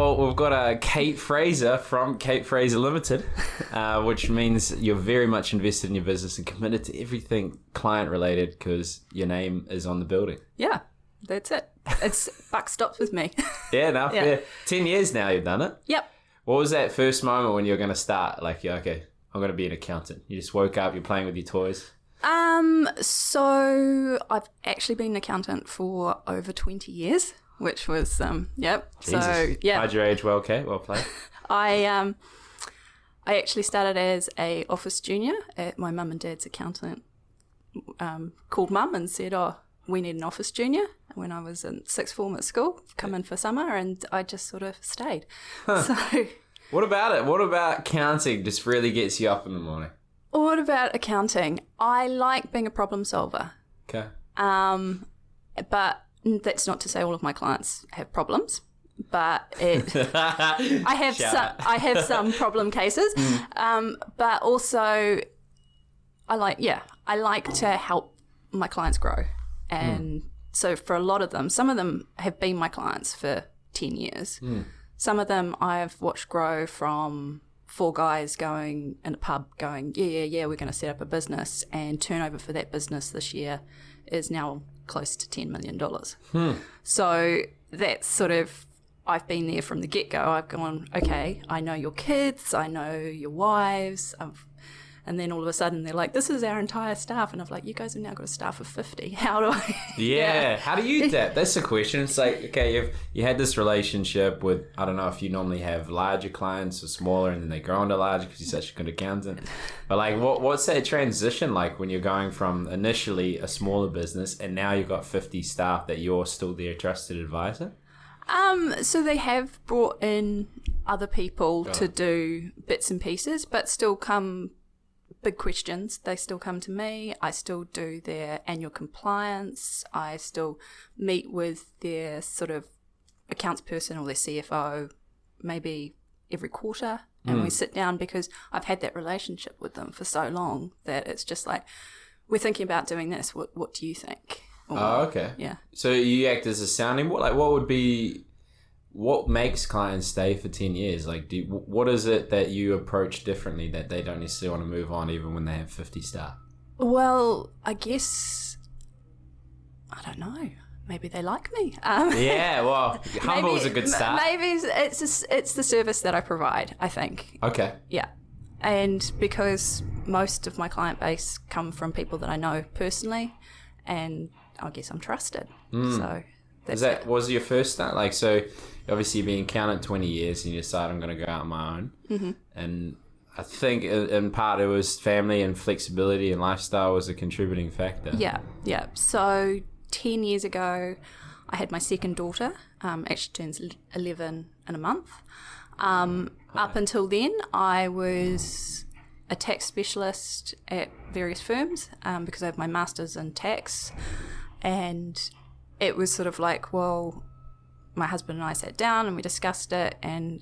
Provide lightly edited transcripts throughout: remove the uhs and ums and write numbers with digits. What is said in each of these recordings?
well, we've got Kate Fraser from Kate Fraser Limited, which means you're very much invested in your business and committed to everything client related because your name is on the building. Yeah, that's it. It's buck stops with me. Yeah, no, fair. 10 years now you've done it. Yep. What was that first moment when you were going to start? Like, yeah, okay, I'm going to be an accountant. You just woke up, you're playing with your toys. So I've actually been an accountant for over 20 years, which was, yep. Jesus. So, yeah. How'd your age? Well, okay, well played. I actually started as a office junior at my mum and dad's accountant. Called mum and said, "Oh, we need an office junior." When I was in sixth form at school, come in for summer, and I just sort of stayed. So, what about it? What about counting just really gets you up in the morning? What about accounting? I like being a problem solver. Okay. But that's not to say all of my clients have problems. But I have some problem cases. But also, I like to help my clients grow. And so for a lot of them, some of them have been my clients for 10 years. Some of them I've watched grow from 4 guys going in a pub going, yeah, we're going to set up a business, and turnover for that business this year is now close to $10 million. So that's sort of, I've been there from the get-go. I've gone, okay, I know your kids, I know your wives, and then all of a sudden they're like, this is our entire staff. And I'm like, you guys have now got a staff of 50. How do I? Yeah. How do you do that? That's the question. It's like, okay, you had this relationship with, I don't know if you normally have larger clients or smaller and then they grow into larger because you're such a good accountant. But like, what's that transition like when you're going from initially a smaller business and now you've got 50 staff that you're still their trusted advisor? So they have brought in other people to do bits and pieces, but still come big questions. They still come to me. I still do their annual compliance. I still meet with their sort of accounts person or their CFO maybe every quarter, and we sit down because I've had that relationship with them for so long that it's just like, we're thinking about doing this. What do you think? Or, okay. Yeah. So you act as a sounding board. Like, what makes clients stay for 10 years? Like, what is it that you approach differently that they don't necessarily want to move on even when they have 50 staff? Well, I guess, I don't know. Maybe they like me. Yeah, well, humble is a good start. Maybe it's the service that I provide, I think. Okay. Yeah. And because most of my client base come from people that I know personally, and I guess I'm trusted. So that's was your first start? Like, so obviously you've been an accountant 20 years and you decide I'm going to go out on my own. And I think in part it was family and flexibility and lifestyle was a contributing factor. Yeah. So 10 years ago, I had my second daughter. Actually turns 11 in a month. Up until then, I was a tax specialist at various firms because I have my master's in tax. And it was sort of like, well, my husband and I sat down and we discussed it, and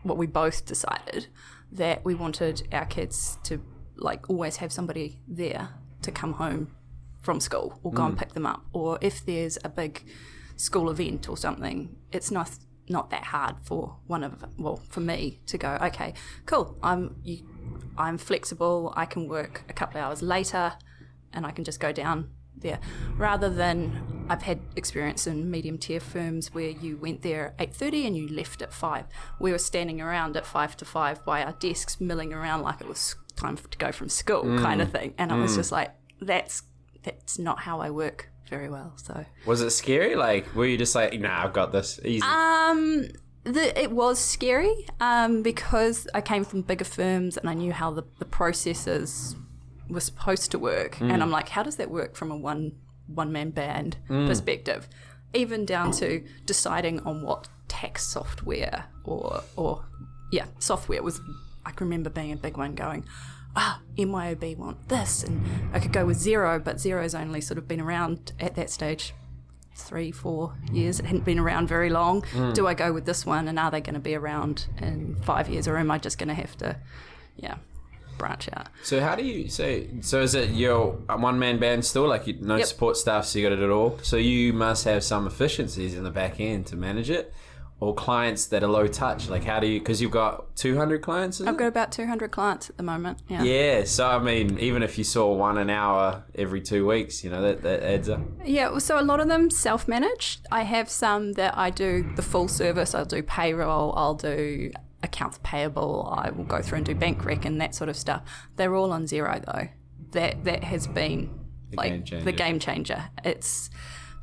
we both decided that we wanted our kids to like always have somebody there to come home from school or go and pick them up. Or if there's a big school event or something, it's not that hard for for me to go, okay, cool, I'm flexible, I can work a couple of hours later and I can just go down there, rather than I've had experience in medium tier firms where you went there at 8:30 and you left at 5. We were standing around at 5 to 5 by our desks milling around like it was time to go from school kind of thing, and I was just like, that's not how I work very well. So was it scary? Like, were you just like, nah, I've got this easy? It was scary because I came from bigger firms and I knew how the processes were supposed to work, and I'm like, how does that work from a one-man band perspective, even down to deciding on what tax software or software was. I can remember being a big one going, MYOB want this, and I could go with Xero, but Xero's only sort of been around at that stage 3-4 years. It hadn't been around very long. Do I go with this one, and are they going to be around in 5 years, or am I just going to have to branch out? So how do you say, so is it your one-man band still, like no support staff, so you got to do it all? So you must have some efficiencies in the back end to manage it, or clients that are low touch? Like how do you, because you've got 200 clients? I've got about 200 clients at the moment. Yeah. Yeah. So, I mean, even if you saw one an hour every 2 weeks, that adds up. Yeah. So a lot of them self-managed. I have some that I do the full service. I'll do payroll. I'll do accounts payable. I will go through and do bank rec and that sort of stuff. They're all on Xero though. That has been the game changer. It's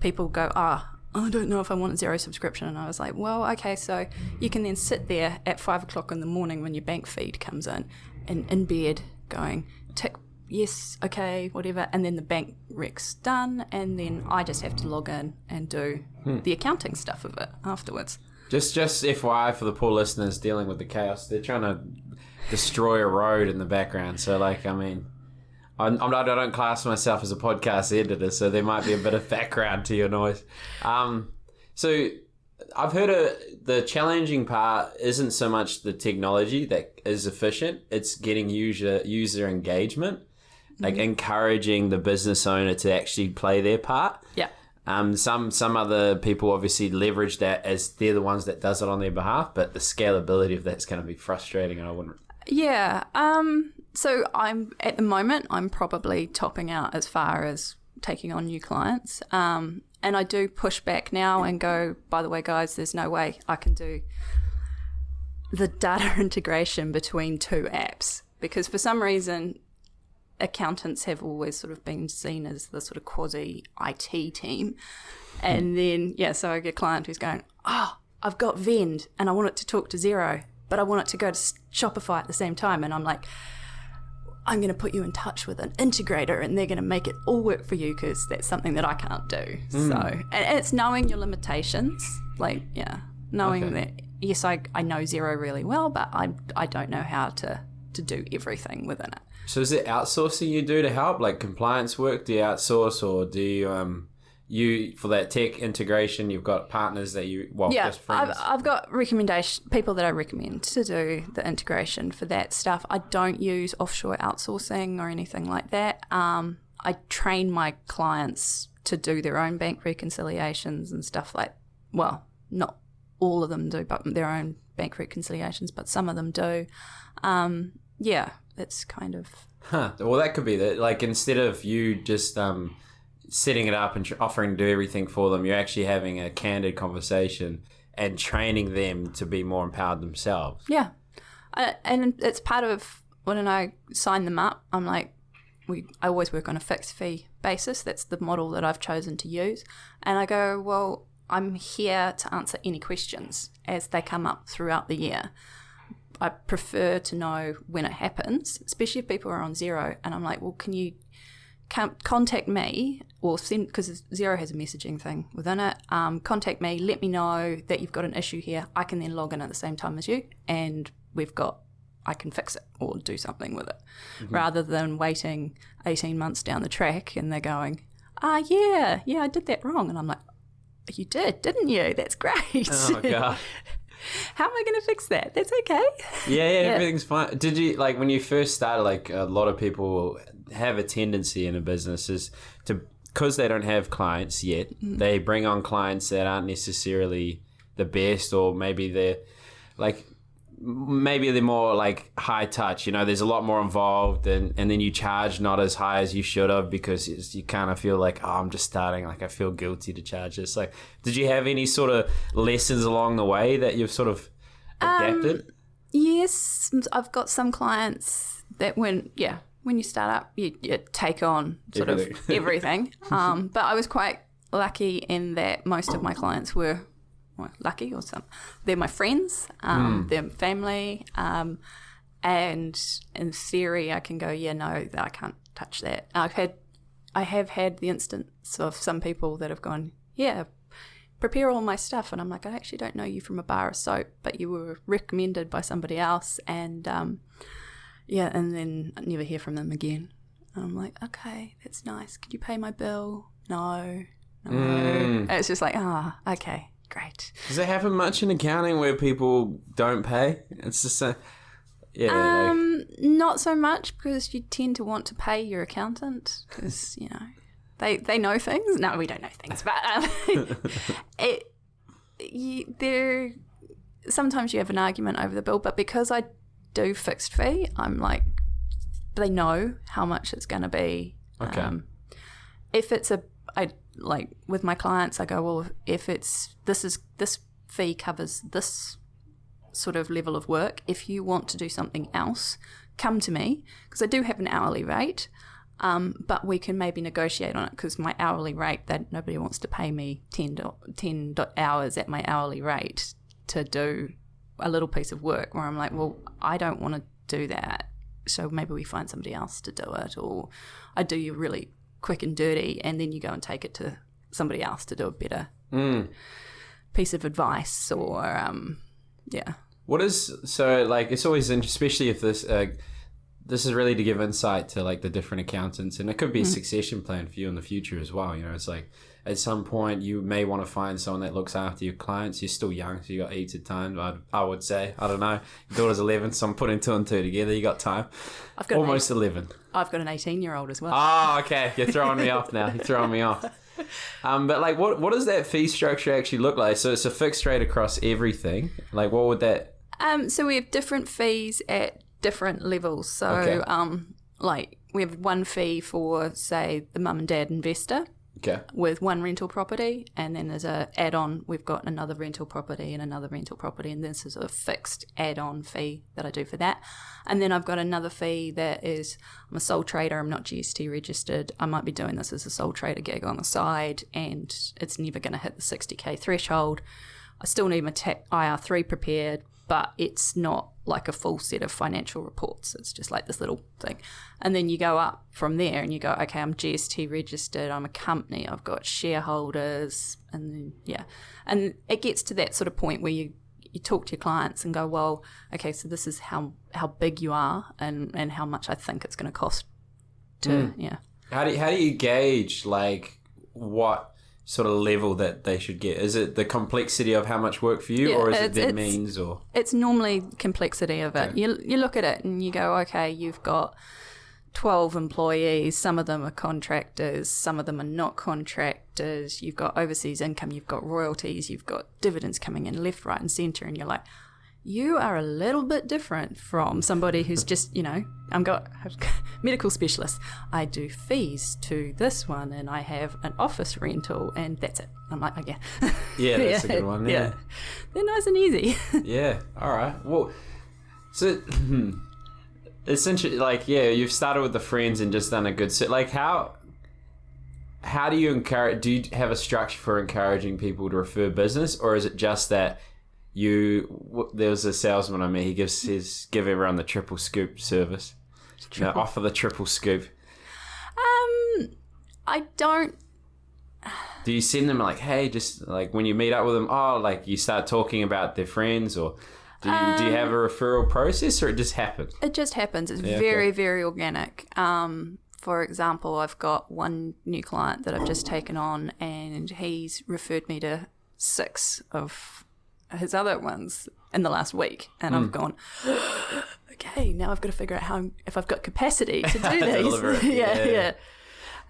people go, I don't know if I want a Xero subscription. And I was like, well, okay, so you can then sit there at 5 o'clock in the morning when your bank feed comes in bed going, tick, yes, okay, whatever. And then the bank rec's done. And then I just have to log in and do the accounting stuff of it afterwards. Just FYI for the poor listeners dealing with the chaos, they're trying to destroy a road in the background. So, I don't class myself as a podcast editor, so there might be a bit of background to your noise. So I've heard the challenging part isn't so much the technology that is efficient, it's getting user engagement, encouraging the business owner to actually play their part. Yeah. Some other people obviously leverage that as they're the ones that does it on their behalf, but the scalability of that's going to be frustrating, and I wouldn't. Yeah. So at the moment, I'm probably topping out as far as taking on new clients. And I do push back now and go, by the way, guys, there's no way I can do the data integration between two apps, because for some reason, accountants have always sort of been seen as the sort of quasi IT team. And then, so I get a client who's going, I've got Vend and I want it to talk to Xero, but I want it to go to Shopify at the same time. And I'm like, I'm going to put you in touch with an integrator and they're going to make it all work for you, because that's something that I can't do. So, and it's knowing your limitations, knowing that, yes, I know Xero really well, but I don't know how to do everything within it. So is it outsourcing you do to help, like compliance work? Do you outsource, or do you for that tech integration, you've got partners that just friends? I've got people that I recommend to do the integration for that stuff. I don't use offshore outsourcing or anything like that. I train my clients to do their own bank reconciliations and stuff not all of them do, but their own bank reconciliations, but some of them do. It's kind of... Well, that could be that. Like, instead of you just setting it up and offering to do everything for them, you're actually having a candid conversation and training them to be more empowered themselves. Yeah. And it's part of when I sign them up, I'm like, I always work on a fixed fee basis. That's the model that I've chosen to use. And I go, well, I'm here to answer any questions as they come up throughout the year. I prefer to know when it happens, especially if people are on Xero. And I'm like, well, can you contact me or send, because Xero has a messaging thing within it. Contact me, let me know that you've got an issue here. I can then log in at the same time as you, and I can fix it or do something with it, rather than waiting 18 months down the track and they're going, yeah, I did that wrong. And I'm like, you did, didn't you? That's great. Oh, God. How am I going to fix that? That's okay. Yeah, everything's fine. Did you, when you first started, a lot of people have a tendency in a business is to, because they don't have clients yet, they bring on clients that aren't necessarily the best, or maybe they're more high touch, there's a lot more involved, and then you charge not as high as you should have, because you kind of feel like, I'm just starting, I feel guilty to charge this. Did you have any sort of lessons along the way that you've sort of adapted? Yes, I've got some clients that when you start up, you take on sort of everything. But I was quite lucky in that most of my clients were, lucky or some, they're my friends, they're family, and in theory I can go, I can't touch that. I have had the instance of some people that have gone, prepare all my stuff, and I'm like, I actually don't know you from a bar of soap, but you were recommended by somebody else, and and then I never hear from them again. And I'm like, okay, that's nice. Could you pay my bill? No. And it's just like, okay. Great. Does it happen much in accounting where people don't pay? It's just not so much, because you tend to want to pay your accountant, because they know things. No, we don't know things, but sometimes you have an argument over the bill, but because I do fixed fee, I'm like, they know how much it's going to be. Okay. If it's like with my clients, I go, well, if it's this fee covers this sort of level of work. If you want to do something else, come to me, because I do have an hourly rate. But we can maybe negotiate on it, because my hourly rate, that nobody wants to pay me 10 hours at my hourly rate to do a little piece of work where I'm like, well, I don't want to do that. So maybe we find somebody else to do it, or I do you really quick and dirty, and then you go and take it to somebody else to do a better piece of advice, or yeah. What is, so like, it's always interesting, especially if this is really to give insight to like the different accountants, and it could be a succession plan for you in the future as well. You know, it's like at some point you may want to find someone that looks after your clients. You're still young, so you got heaps of time. I would say, I don't know, your daughter's 11, so I'm putting 2 and 2 together. You got time. I've got almost 11. I've got an 18-year-old as well. Oh, okay. You're throwing me off now. You're throwing me off. But like, what does that fee structure actually look like? So it's a fixed rate across everything. Like, what would that? So we have different fees at different levels. So, Okay. like we have one fee for, say, the mum and dad investor. Okay. With one rental property, and then there's a add-on. We've got another rental property and another rental property, and this is a fixed add-on fee that I do for that. And then I've got another fee that is, I'm a sole trader. I'm not GST registered. I might be doing this as a sole trader gig on the side, and it's never going to hit the 60K threshold. I still need my IR3 prepared, but it's not like a full set of financial reports. It's just like this little thing. And then you go up from there and you go, okay, I'm GST registered, I'm a company, I've got shareholders, and then, yeah. And it gets to that sort of point where you talk to your clients and go, well, okay, so this is how big you are and how much I think it's going to cost to, yeah. How do you gauge, like, what sort of level that they should get? Is it the complexity of how much work for you, or is it their means? Or it's normally complexity of it. Okay. You look at it and you go, okay, you've got 12 employees, some of them are contractors, some of them are not contractors, you've got overseas income, you've got royalties, you've got dividends coming in left, right and centre, and you're like, you are a little bit different from somebody who's just, you know, I'm a medical specialist. I do fees to this one, and I have an office rental, and that's it. I'm like, okay. Yeah, that's a good one. Yeah. They're nice and easy. Yeah. All right. Well, so essentially, like, yeah, you've started with the friends and just done a good set. Like, how do you encourage? Do you have a structure for encouraging people to refer business, or is it just that? There was a salesman I met, he give everyone the triple scoop service. Offer the triple scoop. I don't. Do you send them like, hey, just like when you meet up with them, like you start talking about their friends, or do you have a referral process, or it just happens? It just happens. It's very, very organic. For example, I've got one new client that I've just taken on, and he's referred me to 6 of his other ones in the last week, and I've gone, okay, now I've got to figure out if I've got capacity to do these. Yeah.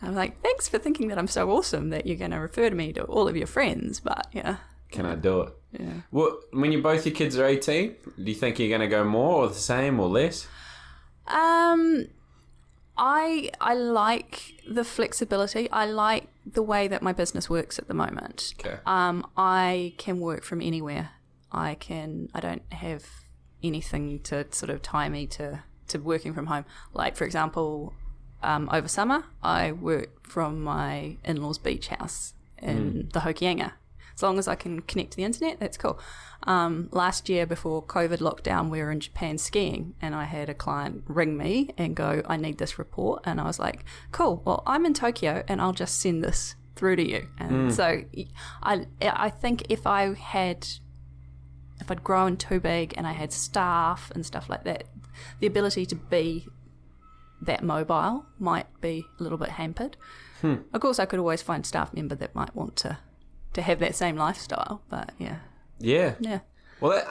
I'm like, thanks for thinking that I'm so awesome that you're going to refer to me to all of your friends, but yeah. Can I do it? Yeah. Well, when both your kids are 18, do you think you're going to go more or the same or less? I like the flexibility. I like the way that my business works at the moment. Okay. I can work from anywhere. I don't have anything to sort of tie me to working from home. Like, for example, over summer, I work from my in-laws' beach house in the Hokianga. As long as I can connect to the internet, that's cool. Last year, before COVID lockdown, we were in Japan skiing, and I had a client ring me and go, I need this report. And I was like, cool, well, I'm in Tokyo, and I'll just send this through to you. And so I think if I'd grown too big and I had staff and stuff like that, the ability to be that mobile might be a little bit hampered. Of course, I could always find a staff member that might want to have that same lifestyle, but yeah. Well,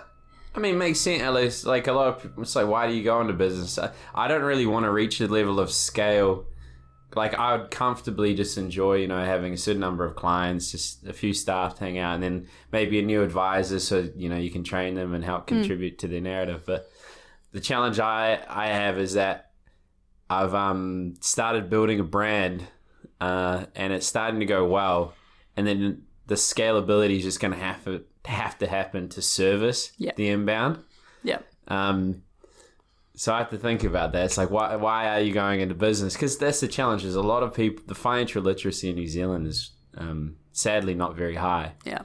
that makes sense. At least, like, a lot of people say, why do you go into business? I don't really want to reach the level of scale like I would comfortably just enjoy, having a certain number of clients, just a few staff to hang out, and then maybe a new advisor, so you can train them and help contribute to their narrative. But the challenge I have is that I've started building a brand, and it's starting to go well, and then the scalability is just going to have to happen to service the inbound. Yeah. So I have to think about that. It's like, why are you going into business? Because that's the challenge. Is a lot of people, the financial literacy in New Zealand is sadly not very high. Yeah.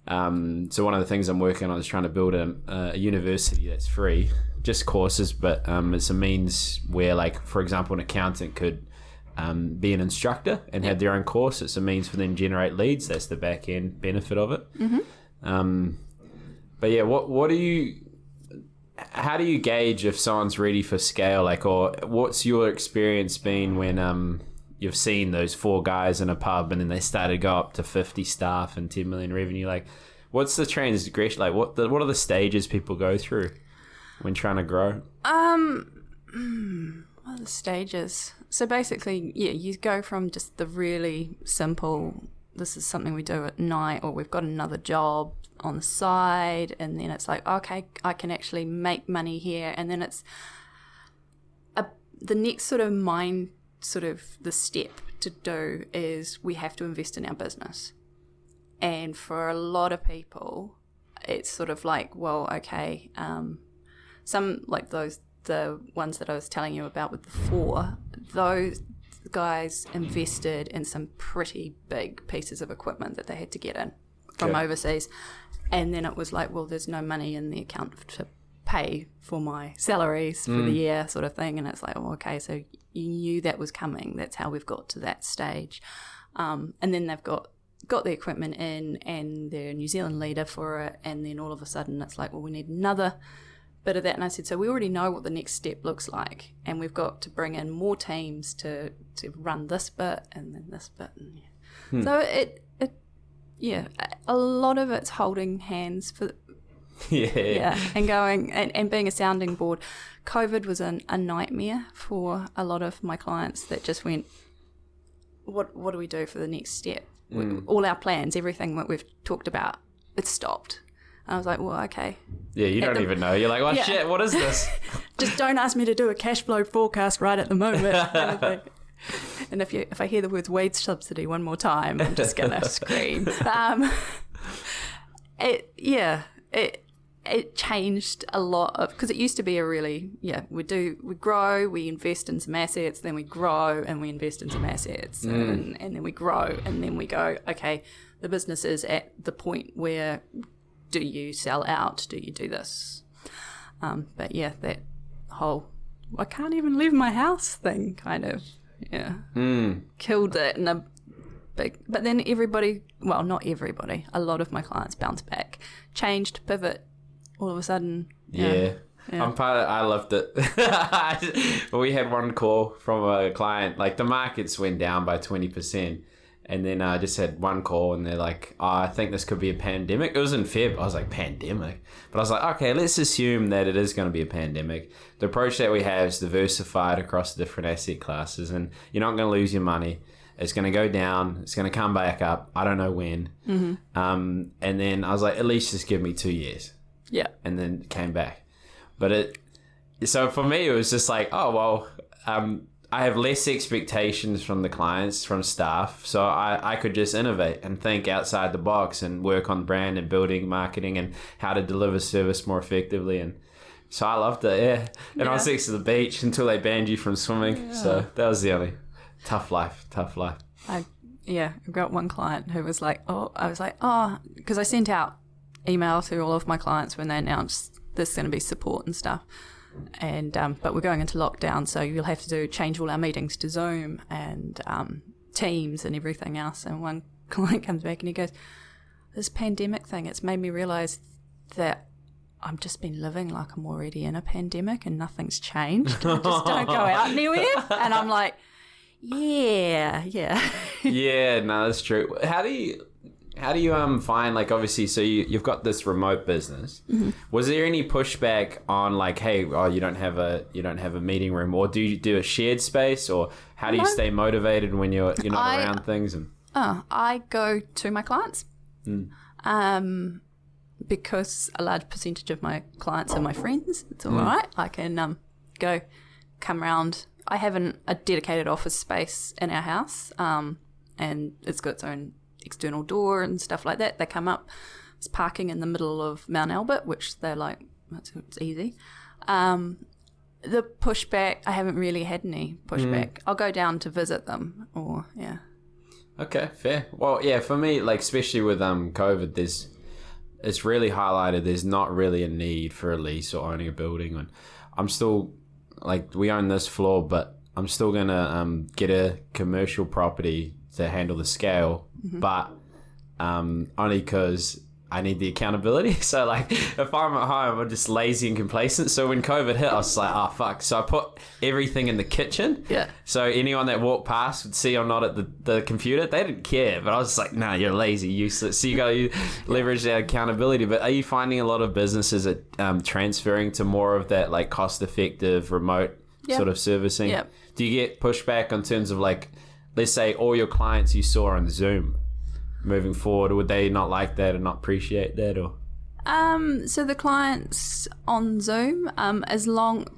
So one of the things I'm working on is trying to build a university that's free, just courses, but it's a means where, like, for example, an accountant could be an instructor and have their own course. It's a means for them to generate leads. That's the back end benefit of it. Mm-hmm. But yeah, how do you gauge if someone's ready for scale? Like, or what's your experience been when you've seen those 4 guys in a pub and then they started to go up to 50 staff and 10 million revenue? Like, what's the transgression? Like, what are the stages people go through when trying to grow? What are the stages? So basically, you go from just the really simple, this is something we do at night, or we've got another job on the side, and then it's like, okay, I can actually make money here, and then it's the next sort of the step to do is we have to invest in our business. And for a lot of people, it's sort of like, well, okay, some like the ones that I was telling you about with the 4, those guys invested in some pretty big pieces of equipment that they had to get in from overseas. And then it was like, well, there's no money in the account to pay for my salaries for the year, sort of thing. And it's like, oh, okay, so you knew that was coming. That's how we've got to that stage. And then they've got the equipment in, and they're a New Zealand leader for it. And then all of a sudden it's like, well, we need another bit of that. And I said, so we already know what the next step looks like, and we've got to bring in more teams to run this bit and then this bit. And so a lot of it's holding hands for and going and being a sounding board. COVID was a nightmare for a lot of my clients that just went, what do we do for the next step? All our plans, everything that we've talked about, it stopped. And I was like, well, okay. Yeah, you don't even know. You're like, oh, shit, what is this? Just don't ask me to do a cash flow forecast right at the moment. Kind of thing. And if I hear the words wage subsidy one more time, I'm just going to scream. It changed a lot of, because it used to be a really, we grow, we invest in some assets, then we grow and we invest in some assets and then we grow, and then we go, okay, the business is at the point where do you sell out? Do you do this? But that whole, I can't even leave my house thing kind of, killed it in a big, but then everybody, well, not everybody, a lot of my clients bounced back, changed, pivot, all of a sudden. I'm part of, I loved it. We had one call from a client, like the markets went down by 20%. And then I just had one call and they're like, oh, I think this could be a pandemic. It was in Feb. I was like, pandemic? But I was like, okay, let's assume that it is going to be a pandemic. The approach that we have is diversified across the different asset classes, and you're not going to lose your money. It's going to go down. It's going to come back up. I don't know when. Mm-hmm. And then I was like, at least just give me 2 years. Yeah. And then it came back. But so for me, it was just like, oh, well, I have less expectations from the clients, from staff, so I could just innovate and think outside the box and work on brand and building marketing and how to deliver service more effectively. And so I loved it, And I was next to the beach until they banned you from swimming. So that was the only tough life. I've got one client who was like, because I sent out email to all of my clients when they announced there's going to be support and stuff. And but we're going into lockdown, so you'll have to change all our meetings to Zoom and Teams and everything else. And one client comes back and he goes, this pandemic thing, it's made me realise that I've just been living like I'm already in a pandemic and nothing's changed. I just don't go out anywhere. And I'm like, yeah. Yeah, no, that's true. How do you... how do you find, like, obviously, so you've got this remote business. Mm-hmm. Was there any pushback on, like, hey, you don't have a meeting room, or do you do a shared space, or how do you stay motivated when you're not around things? And I go to my clients, because a large percentage of my clients are my friends. It's all right. I can come around. I have a dedicated office space in our house, and it's got its own external door and stuff like that. They come up. It's parking in the middle of Mount Albert, which they're like, it's easy. The pushback, I haven't really had any pushback. I'll go down to visit them, or Okay, fair. Well, yeah, for me, like, especially with COVID, it's really highlighted there's not really a need for a lease or owning a building. And I'm still, like, we own this floor, but I'm still gonna get a commercial property to handle the scale, but only because I need the accountability. So, like, if I'm at home, I'm just lazy and complacent. So when COVID hit, I was like, oh, fuck. So I put everything in the kitchen. Yeah. So anyone that walked past would see I'm not at the computer. They didn't care. But I was just like, nah, you're lazy, useless. So you got to leverage that accountability. But are you finding a lot of businesses transferring to more of that, like, cost-effective, remote sort of servicing? Yeah. Do you get pushback in terms of, like, let's say all your clients you saw on Zoom moving forward, or would they not like that or not appreciate that? Or so the clients on Zoom,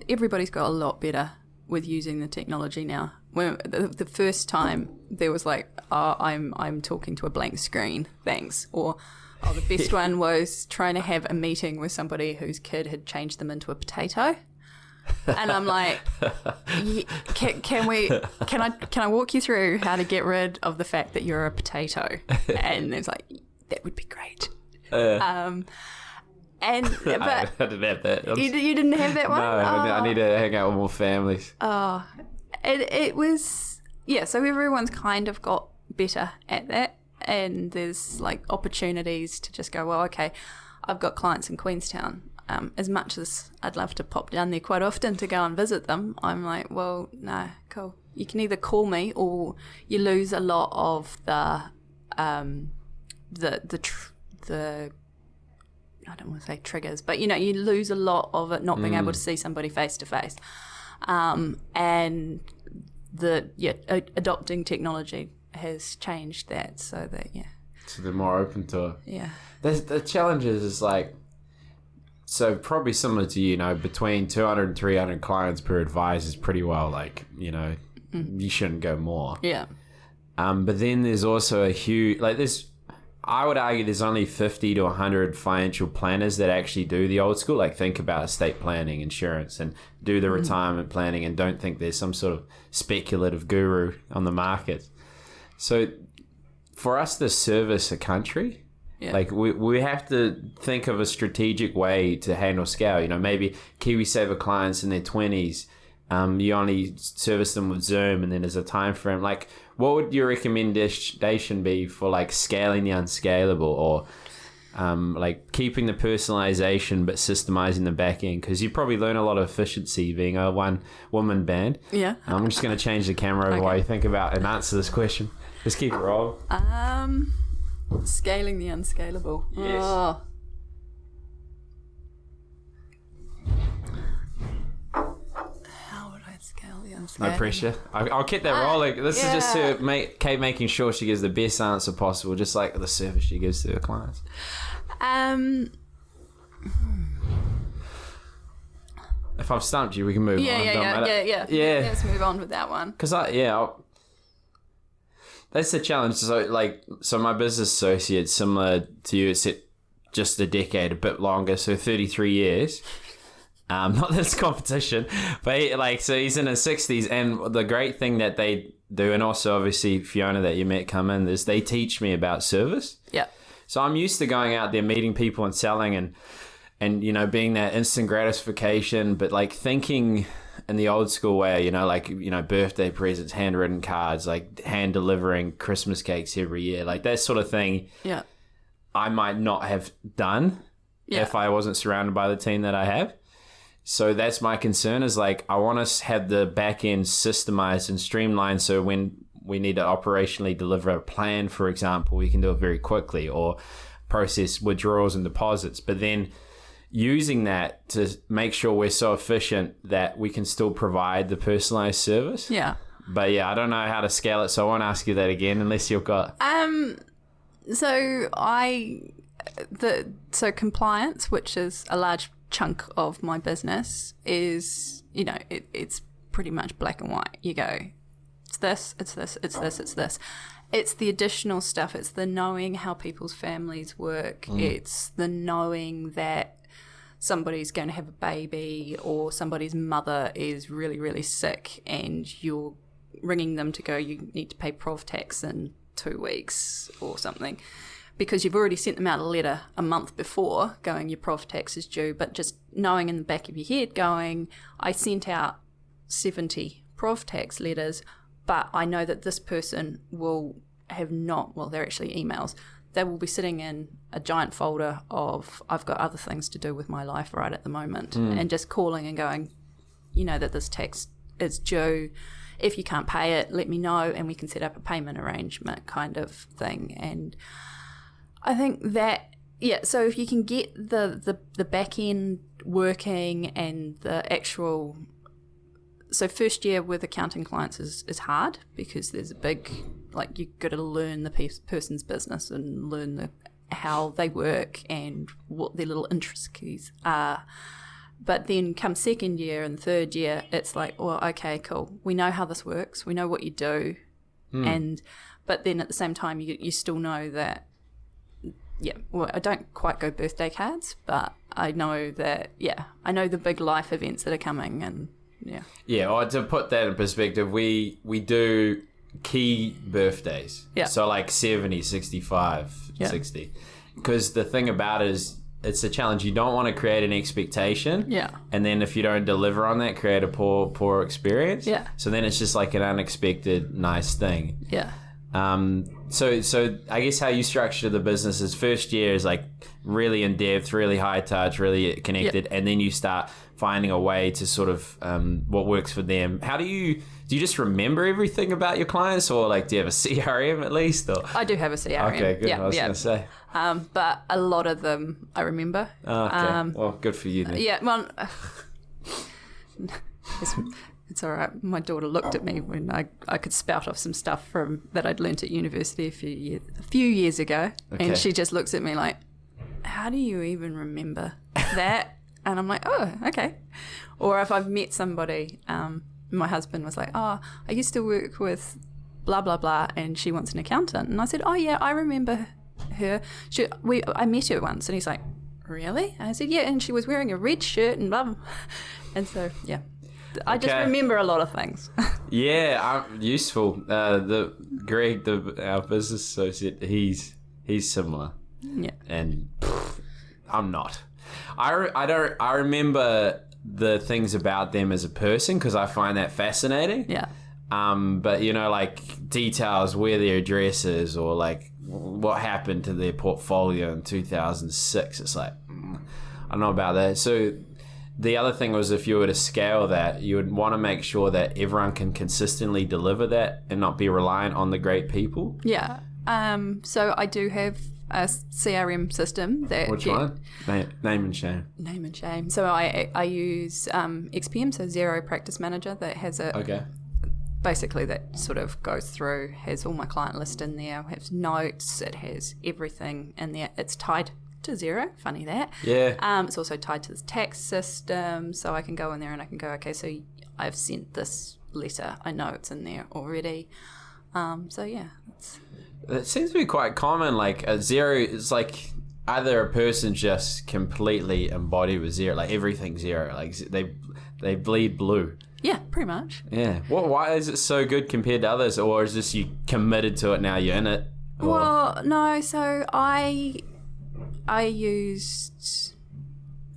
everybody's got a lot better with using the technology now. When the first time there was like, oh, I'm talking to a blank screen, thanks. Or the best one was trying to have a meeting with somebody whose kid had changed them into a potato. And I'm like, can I walk you through how to get rid of the fact that you're a potato? And it's like, that would be great. But I didn't have that. You didn't have that one? No, I need to hang out with more families. It was, so everyone's kind of got better at that. And there's, like, opportunities to just go, well, okay, I've got clients in Queenstown. As much as I'd love to pop down there quite often to go and visit them, I'm like, well, no, cool. You can either call me, or you lose a lot of the I don't want to say triggers, but you lose a lot of it not being able to see somebody face to face, and adopting technology has changed that, so they're more open to it. Yeah. The challenge is like, so probably similar to, between 200 and 300 clients per advisor is pretty well, like, you shouldn't go more. Yeah. But then there's also a huge, like, I would argue there's only 50 to 100 financial planners that actually do the old school, like, think about estate planning, insurance, and do the retirement planning, and don't think there's some sort of speculative guru on the market. So for us to service a country, like, we have to think of a strategic way to handle scale. Maybe KiwiSaver clients in their 20s, you only service them with Zoom, and then there's a time frame. Like, what would your recommendation be for, like, scaling the unscalable, or like keeping the personalization but systemizing the back end? Because you probably learn a lot of efficiency being a one-woman band. Yeah. I'm just going to change the camera over while you think about and answer this question. Just keep it rolling. Scaling the unscalable. Yes. Oh. How would I scale the unscalable? No pressure. I'll keep that rolling. This is just to Kate making sure she gives the best answer possible, just like the service she gives to her clients. If I've stumped you, we can move on. Yeah. Let's move on with that one. Because that's the challenge. So my business associate, similar to you, it's just a decade, a bit longer, so 33 years. Not that it's competition, but so he's in his 60s, and the great thing that they do, and also obviously Fiona that you met come in, is they teach me about service. Yeah. So I'm used to going out there, meeting people and selling, and being that instant gratification, but like thinking in the old school way, birthday presents, handwritten cards, like hand delivering Christmas cakes every year, like that sort of thing. Yeah. I might not have done if I wasn't surrounded by the team that I have. So that's my concern, is like, I want to have the back end systemized and streamlined, so when we need to operationally deliver a plan, for example, we can do it very quickly, or process withdrawals and deposits. But then using that to make sure we're so efficient that we can still provide the personalized service. Yeah. But yeah, I don't know how to scale it, so I won't ask you that again unless you've got... So compliance, which is a large chunk of my business, is, it's pretty much black and white. You go, it's this, it's this, it's this, it's this. It's the additional stuff. It's the knowing how people's families work. It's the knowing that somebody's going to have a baby, or somebody's mother is really, really sick, and you're ringing them to go, you need to pay prov tax in 2 weeks or something, because you've already sent them out a letter a month before going, your prov tax is due, but just knowing in the back of your head going, I sent out 70 prov tax letters, but I know that this person will have not, well, they're actually emails, they will be sitting in a giant folder of, I've got other things to do with my life right at the moment, and just calling and going, you know that this tax is due. If you can't pay it, let me know, and we can set up a payment arrangement kind of thing. And I think that, yeah, so if you can get the back end working and the actual... So first year with accounting clients is hard, because there's a big, like, you've got to learn the person's business and learn how they work and what their little intricacies are. But then come second year and third year, it's like, well, okay, cool. We know how this works. We know what you do. But then at the same time, you still know that, yeah, well, I don't quite go birthday cards, but I know that, yeah, I know the big life events that are coming, and yeah. Yeah, or to put that in perspective, we do key birthdays. Yeah. So like 70, 65, 60. Because the thing about it is, it's a challenge. You don't want to create an expectation. Yeah. And then if you don't deliver on that, create a poor experience. Yeah. So then it's just like an unexpected nice thing. Yeah. So I guess how you structure the business is first year is like really in depth, really high touch, really connected, and then you start finding a way to sort of what works for them. How do you just remember everything about your clients, or like do you have a CRM at least? Or? I do have a CRM. Okay, good. I was going to say. But a lot of them I remember. Oh, okay. Well, good for you then. Yeah, well, it's all right. My daughter looked at me when I could spout off some stuff that I'd learnt at university a few years ago. Okay. And she just looks at me like, how do you even remember that? And I'm like, oh, okay. Or if I've met somebody, my husband was like, oh, I used to work with blah, blah, blah, and she wants an accountant. And I said, oh, yeah, I remember her. I met her once. And he's like, really? And I said, yeah, and she was wearing a red shirt and blah, blah. And so, yeah. I just remember a lot of things. Yeah, useful. Greg, our business associate, he's similar. Yeah. And I'm not. I remember the things about them as a person because I find that fascinating. Yeah. But like details, where their address is, or like what happened to their portfolio in 2006. It's like, I don't know about that. So the other thing was, if you were to scale that, you would want to make sure that everyone can consistently deliver that and not be reliant on the great people. Yeah. So I do have a CRM system that... Which one? Name and shame. Name and shame. So I use XPM, so Xero Practice Manager, that has a... Okay. Basically, that sort of goes through, has all my client list in there, has notes, it has everything in there. It's tied to Xero, funny that. Yeah. It's also tied to the tax system, so I can go in there and I can go, okay, so I've sent this letter. I know it's in there already. So yeah. It seems to be quite common. Like a Xero is like either a person just completely embodied with Xero, like everything Xero, like they bleed blue. Yeah, pretty much. Yeah. Why is it so good compared to others, or is this you committed to it now? You're in it. Or... Well, no. So I used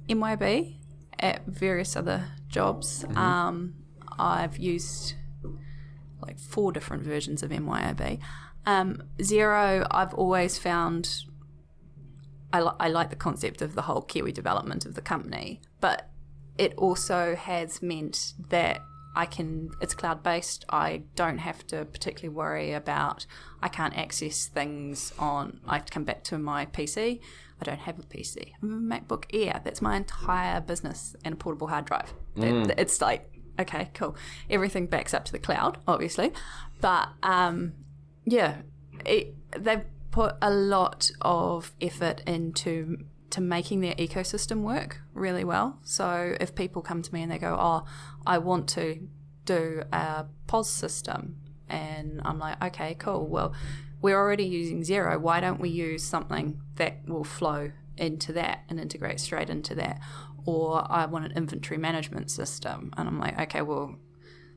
MYB at various other jobs. Mm-hmm. I've used like 4 different versions of MYOB. Xero, I've always found I like the concept of the whole Kiwi development of the company, but it also has meant that it's cloud-based. I don't have to particularly worry about, I can't access things I have to come back to my PC. I don't have a PC. I have a MacBook Air. That's my entire business and a portable hard drive. It's like, okay, cool. Everything backs up to the cloud, obviously. But, they've put a lot of effort into making their ecosystem work really well. So if people come to me and they go, oh, I want to do a POS system, and I'm like, okay, cool. Well, we're already using Xero. Why don't we use something that will flow into that and integrate straight into that? Or I want an inventory management system. And I'm like, okay, well,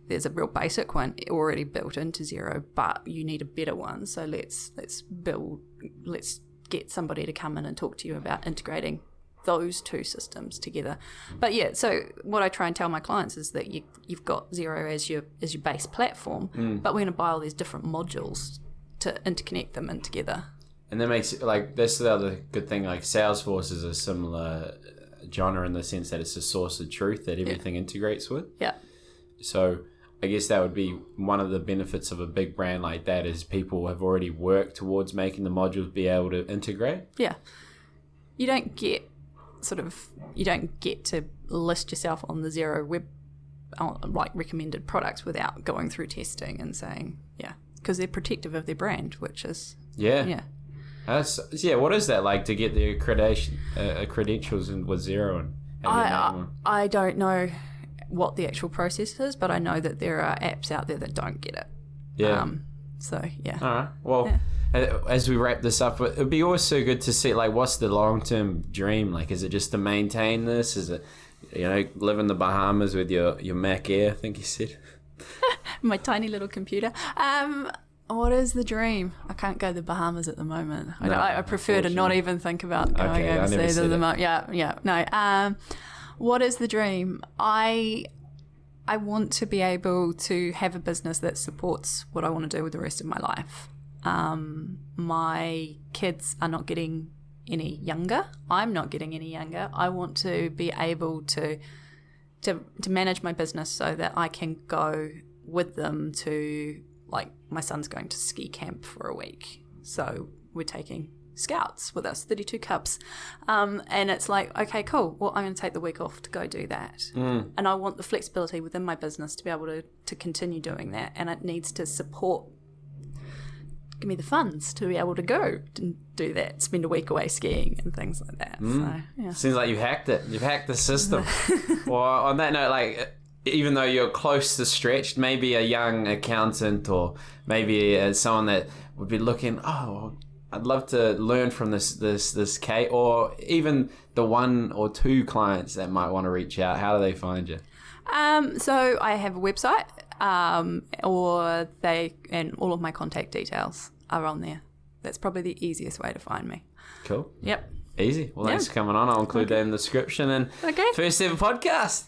there's a real basic one already built into Xero, but you need a better one. So let's get somebody to come in and talk to you about integrating those two systems together. But yeah, so what I try and tell my clients is that you've got Xero as your base platform, but we're going to buy all these different modules to interconnect them in together. And that makes like, that's the other good thing, like Salesforce is a similar genre in the sense that it's a source of truth that everything integrates with. Yeah. So I guess that would be one of the benefits of a big brand like that, is people have already worked towards making the modules be able to integrate. Yeah. You don't get to list yourself on the Xero web, like recommended products, without going through testing and saying, because they're protective of their brand, which is, Yeah. What is that like to get the credentials with Xero? And I don't know what the actual process is, but I know that there are apps out there that don't get it. Yeah. All right. Well, as we wrap this up, it'd be also good to see, like, what's the long-term dream? Like, is it just to maintain this? Is it, live in the Bahamas with your Mac Air, I think you said? My tiny little computer. What is the dream? I can't go to the Bahamas at the moment. I prefer to not even think about going overseas at the moment. No. What is the dream? I want to be able to have a business that supports what I want to do with the rest of my life. My kids are not getting any younger. I'm not getting any younger. I want to be able to manage my business so that I can go with them to, like, my son's going to ski camp for a week. So we're taking scouts with us, 32 cups. And it's like, okay, cool. Well, I'm going to take the week off to go do that. And I want the flexibility within my business to be able to continue doing that. And it needs to give me the funds to be able to go and do that, spend a week away skiing and things like that. So, yeah. Seems like you've hacked it. You've hacked the system. Well, on that note, like, even though you're close to stretched, maybe a young accountant or maybe someone that would be looking, I'd love to learn from this Kate, or even the one or two clients that might want to reach out. How do they find you? So I have a website, and all of my contact details are on there. That's probably the easiest way to find me. Cool. Yep. Easy. Well, thanks for coming on. I'll include that in the description. And first ever podcast.